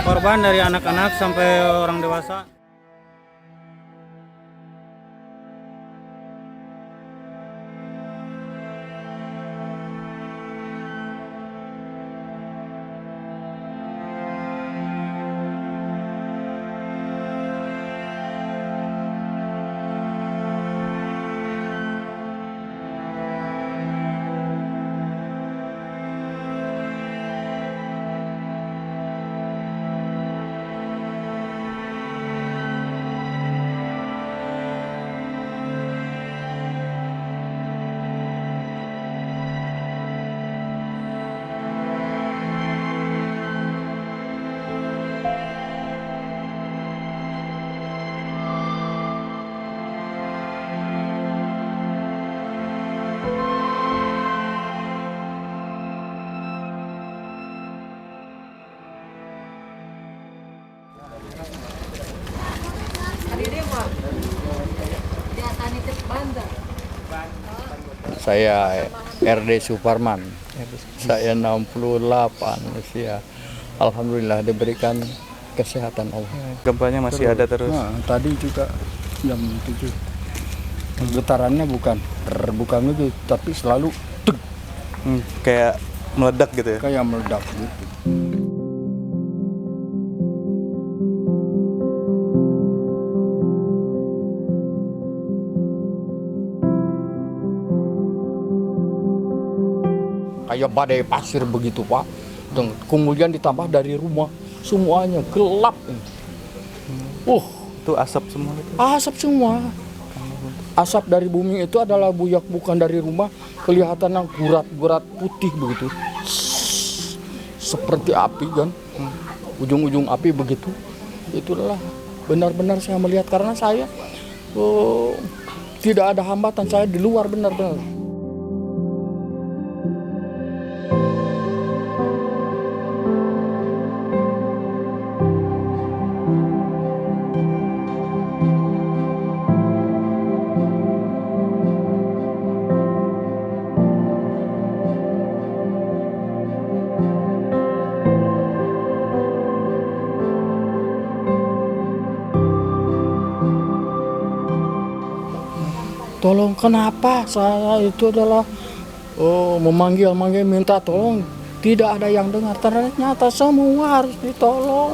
korban dari anak-anak sampai orang dewasa. Saya RD Suparman, saya 68 usia. Alhamdulillah diberikan kesehatan Allah. Gempanya masih ada terus? Nah, tadi juga jam 7. Getarannya bukan itu, tapi selalu tuk, Kayak meledak gitu ya? kayak meledak gitu. Kayak badai pasir begitu Pak. Dan kemudian ditambah dari rumah semuanya gelap. Itu asap semua gitu? Asap semua. Asap dari bumi itu adalah buyak, bukan dari rumah. Kelihatan yang gurat-gurat putih begitu. Seperti api kan. Ujung-ujung api begitu. Itulah benar-benar saya melihat karena saya tidak ada hambatan, saya di luar benar-benar. Tolong, kenapa saya itu adalah memanggil minta tolong, tidak ada yang dengar. Ternyata semua harus ditolong.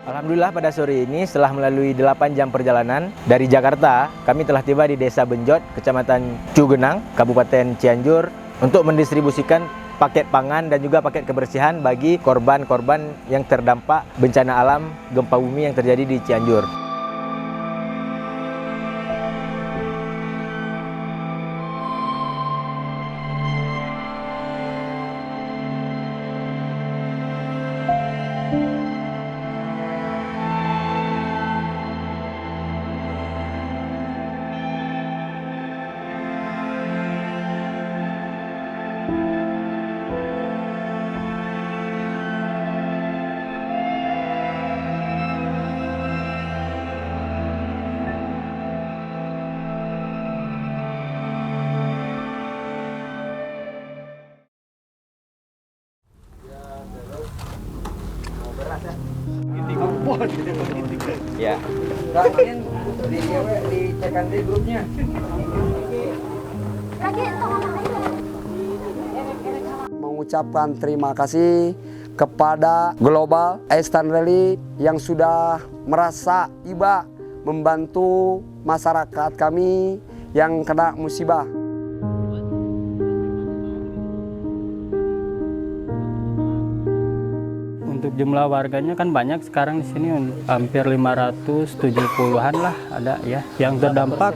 Alhamdulillah pada sore ini setelah melalui 8 jam perjalanan dari Jakarta, kami telah tiba di Desa Benjot, Kecamatan Cugenang, Kabupaten Cianjur untuk mendistribusikan paket pangan dan juga paket kebersihan bagi korban-korban yang terdampak bencana alam gempa bumi yang terjadi di Cianjur. Ya. Dicekan di grupnya. Mengucapkan terima kasih kepada Global Eastern Rally yang sudah merasa iba membantu masyarakat kami yang kena musibah. untuk jumlah warganya kan banyak sekarang di sini, hampir 570-an lah ada ya. Yang terdampak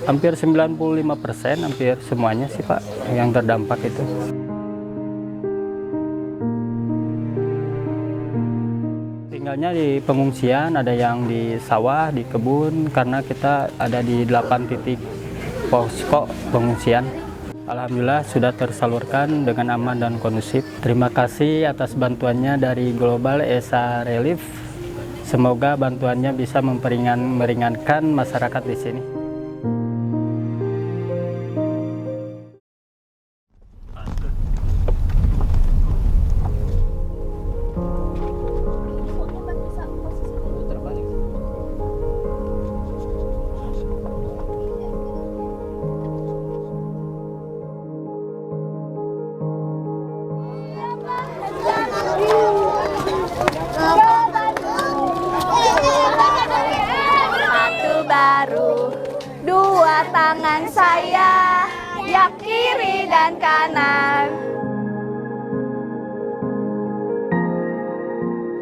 hampir 95%, hampir semuanya sih Pak yang terdampak itu. Tinggalnya di pengungsian, ada yang di sawah, di kebun, karena kita ada di 8 titik posko pengungsian. Alhamdulillah sudah tersalurkan dengan aman dan kondusif. Terima kasih atas bantuannya dari Global ESA Relief. Semoga bantuannya bisa meringankan masyarakat di sini. Satu baru, dua tangan saya, yang kiri dan kanan.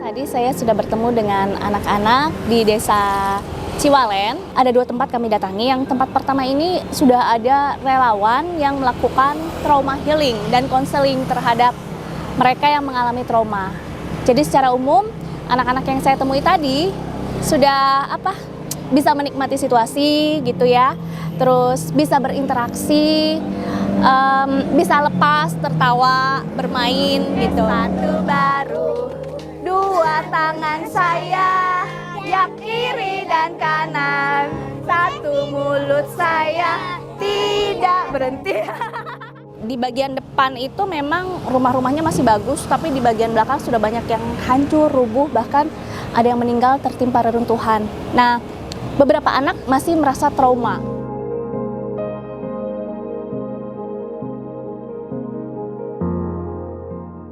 Tadi saya sudah bertemu dengan anak-anak di desa Ciwalen. Ada 2 tempat kami datangi. Yang tempat pertama ini sudah ada relawan yang melakukan trauma healing dan konseling terhadap mereka yang mengalami trauma. Jadi secara umum anak-anak yang saya temui tadi sudah bisa menikmati situasi gitu ya, terus bisa berinteraksi, bisa lepas, tertawa, bermain gitu. Satu baru, dua tangan saya, yang kiri dan kanan, satu mulut saya tidak berhenti. Di bagian depan itu memang rumah-rumahnya masih bagus, tapi di bagian belakang sudah banyak yang hancur, rubuh, bahkan ada yang meninggal tertimpa reruntuhan. Nah, beberapa anak masih merasa trauma.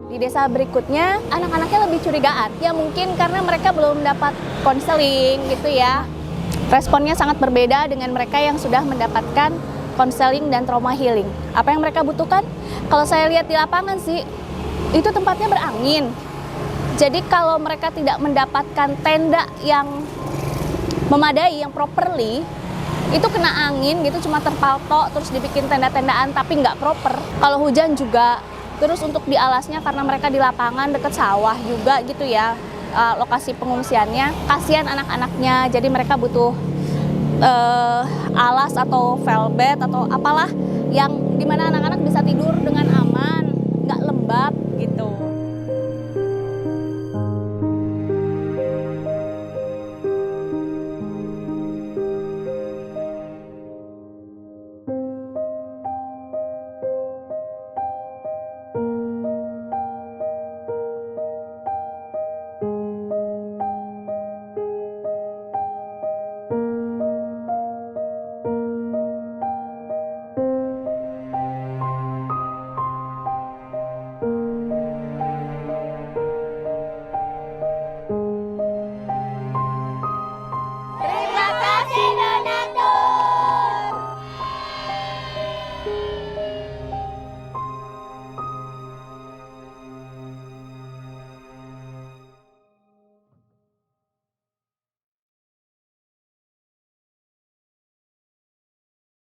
Di desa berikutnya, anak-anaknya lebih curigaan. Ya mungkin karena mereka belum dapat konseling gitu ya. Responnya sangat berbeda dengan mereka yang sudah mendapatkan konseling dan trauma healing. Apa yang mereka butuhkan? Kalau saya lihat di lapangan sih, itu tempatnya berangin. Jadi kalau mereka tidak mendapatkan tenda yang memadai, yang properly, itu kena angin gitu, cuma terpalto, terus dibikin tenda-tendaan tapi nggak proper. Kalau hujan juga, terus untuk di alasnya karena mereka di lapangan deket sawah juga gitu ya, lokasi pengungsiannya, kasihan anak-anaknya, jadi mereka butuh alas atau velvet atau apalah yang dimana anak-anak bisa tidur dengan